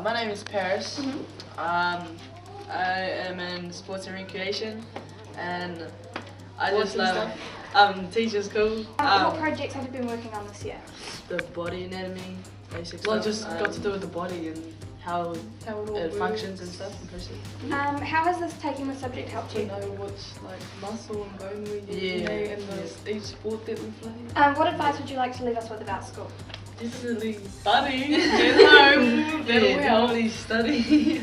My name is Paris. I am in sports and recreation, and I just love teachers cool. What projects have you been working on this year? The body anatomy, basic stuff. Just got to do with the body and how it functions and stuff. How has this taking the subject helped you? To know what's like muscle and bone movement in each sport that we play. What advice would you like to leave us with about school? Definitely study, get home, Totally study.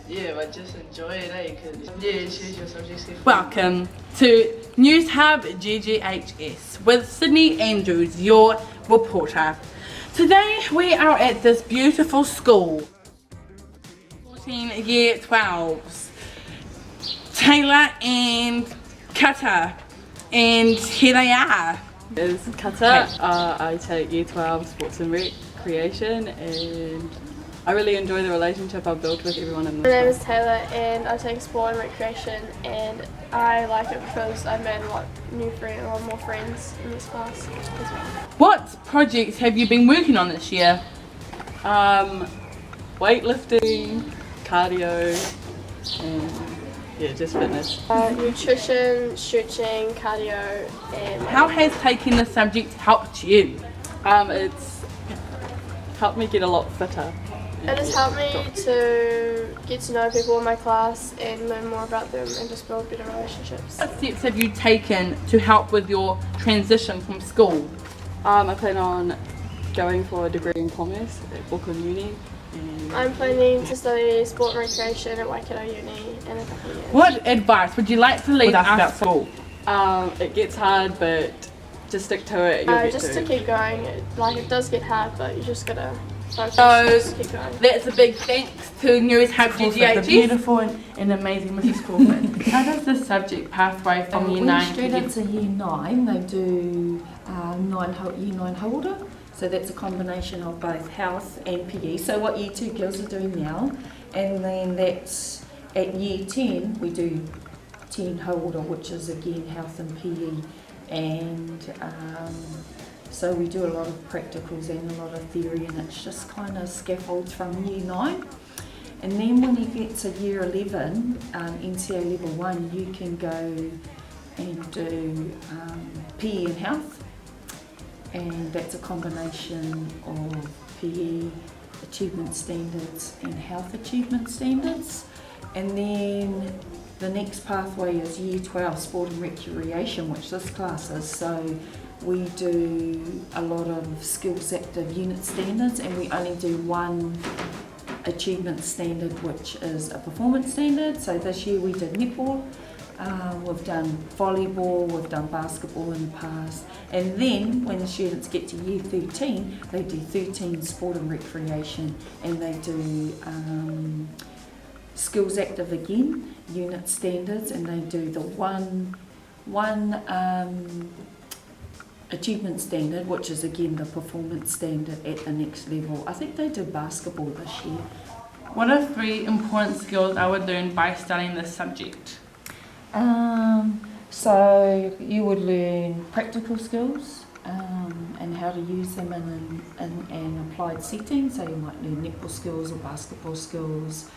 Yeah, but just enjoy it, choose your subjects. Welcome to News Hub GGHS with Sydney Andrews, your reporter. Today we are at this beautiful school. 14 year 12s. Taylor and Kata. And here they are. Is Kata. I take Year 12 Sports and Recreation, and I really enjoy the relationship I've built with everyone in My this name is class. Taylor and I take Sport and Recreation, and I like it because I've made a lot more friends in this class as well. What projects have you been working on this year? Weightlifting, cardio, and just fitness. Nutrition, stretching, cardio, and How has taking the subject helped you? It's helped me get a lot fitter. it has helped me to get to know people in my class and learn more about them and just build better relationships. What steps have you taken to help with your transition from school? I plan on going for a degree in commerce at Auckland Uni. And I'm planning to study Sport and Recreation at Waikato Uni in a couple of years. What advice would you like to leave us about school? it gets hard, but just stick to it. You'll get Just to to keep going. It does get hard, but you just gotta focus So- just keep going. That's a big thanks to News Hub The GGHS. beautiful and amazing Mrs. Crawford. How does the subject pathway from year When 9 to year students are year 9, they do year 9 holder. So that's a combination of both health and PE. So what year 2 girls are doing now, and then that's at year 10 we do 10 holder, which is again health and PE, and so we do a lot of practicals and a lot of theory, and it's just kind of scaffolds from year 9. And then when you get to year 11, NCA level 1, you can go and do PE and health, and that's a combination of PE achievement standards and health achievement standards. And then the next pathway is year 12 sport and recreation, which this class is. So we do a lot of skills active unit standards, and we only do one achievement standard, which is a performance standard. So this year we did netball, we've done volleyball, we've done basketball in the past, and then when the students get to year 13 they do 13 sport and recreation, and they do skills active again, unit standards, and they do the one achievement standard, which is again the performance standard at the next level. I think they did basketball this year. What are 3 important skills I would learn by studying this subject? So you would learn practical skills and how to use them in an applied setting. So you might learn netball skills or basketball skills.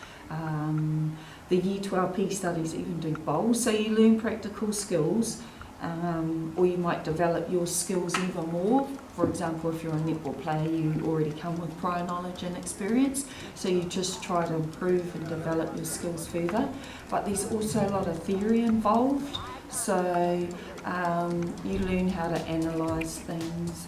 The year 12 P studies even do bowls, so you learn practical skills, or you might develop your skills even more. For example, if you're a netball player, you already come with prior knowledge and experience, so you just try to improve and develop your skills further. But there's also a lot of theory involved, so you learn how to analyse things.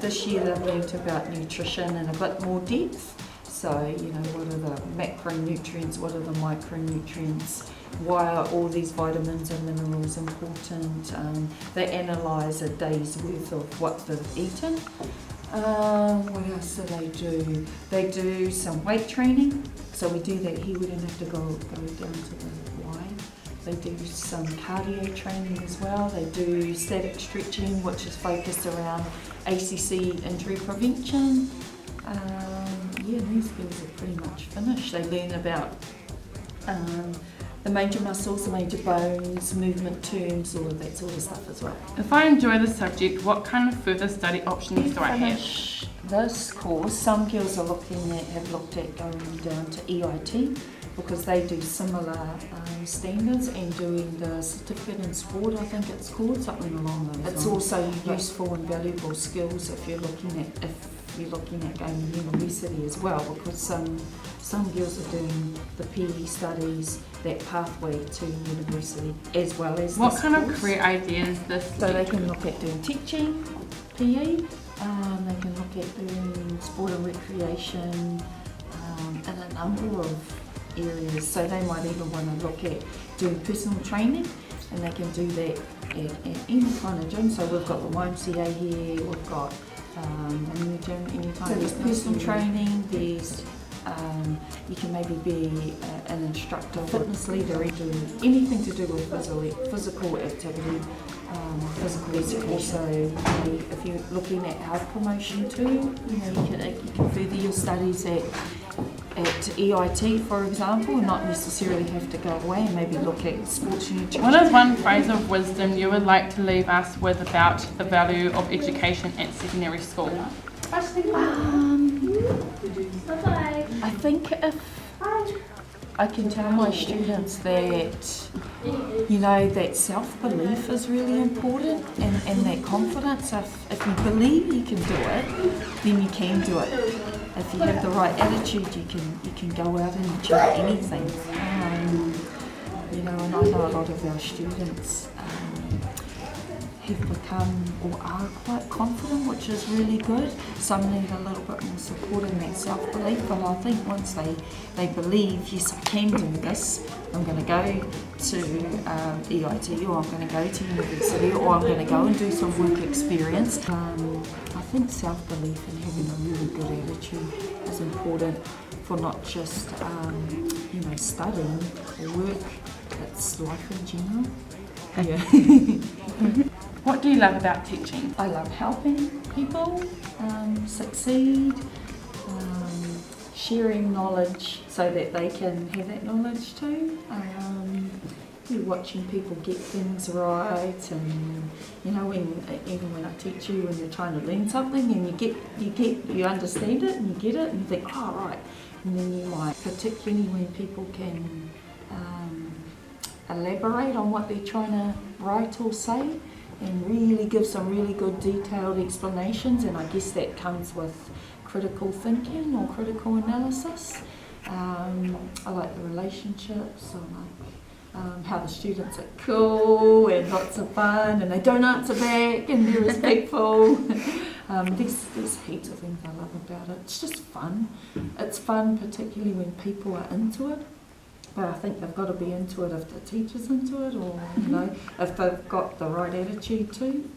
This year they've learnt about nutrition in a bit more depth. So, you know, what are the macronutrients, what are the micronutrients, why are all these vitamins and minerals important? They analyse a day's worth of what they've eaten. What else do they do? They do some weight training. So we do that here, we don't have to go down to the Y. They do some cardio training as well. They do static stretching, which is focused around ACC injury prevention. These skills are pretty much finished. They learn about the major muscles, the major bones, movement terms, all of that sort of stuff as well. If I enjoy the subject, what kind of further study options do I have? Finish this course, some girls have looked at going down to EIT because they do similar standards and doing the certificate in sport, I think it's called, something along those lines. It's also useful and valuable skills if you're looking at going to university as well, because some girls are doing the PE studies, that pathway to university, as well as what this kind of course. career ideas this? So they can look at doing teaching, PE, they can look at doing sport and recreation, and a number of areas. So they might even want to look at doing personal training, and they can do that at any kind of gym. So we've got the YMCA here, we've got a new gym, any kind of. So there's personal training, there's you can maybe be an instructor, fitness leader, anything to do with physical activity, physical education. So if you're looking at health promotion too, you can further your studies at EIT, for example, not necessarily have to go away and maybe look at sports and nutrition. What is one phrase of wisdom you would like to leave us with about the value of education at secondary school? I think if I can tell my students that, that self-belief is really important and that confidence. If you believe you can do it, then you can do it. If you have the right attitude, you can go out and achieve anything. And I know a lot of our students have become or are quite confident, which is really good. Some need a little bit more support in that self-belief, but I think once they believe, yes, I can do this, I'm going to go to EIT, or I'm going to go to university, or I'm going to go and do some work experience. I think self-belief and having a really good attitude is important for not just studying or work, it's life in general. Yeah. What do you love about teaching? I love helping people succeed, sharing knowledge so that they can have that knowledge too. Watching people get things right, and even when I teach you, when you're trying to learn something and you understand it and you get it and you think, oh right, and then you might, particularly when people can elaborate on what they're trying to write or say, and really give some really good detailed explanations, and I guess that comes with critical thinking or critical analysis. I like the relationships, I like how the students are cool and lots of fun and they don't answer back and they're respectful. There's heaps of things I love about it. It's just fun. It's fun particularly when people are into it. But I think they've got to be into it if the teacher's into it, or if they've got the right attitude too.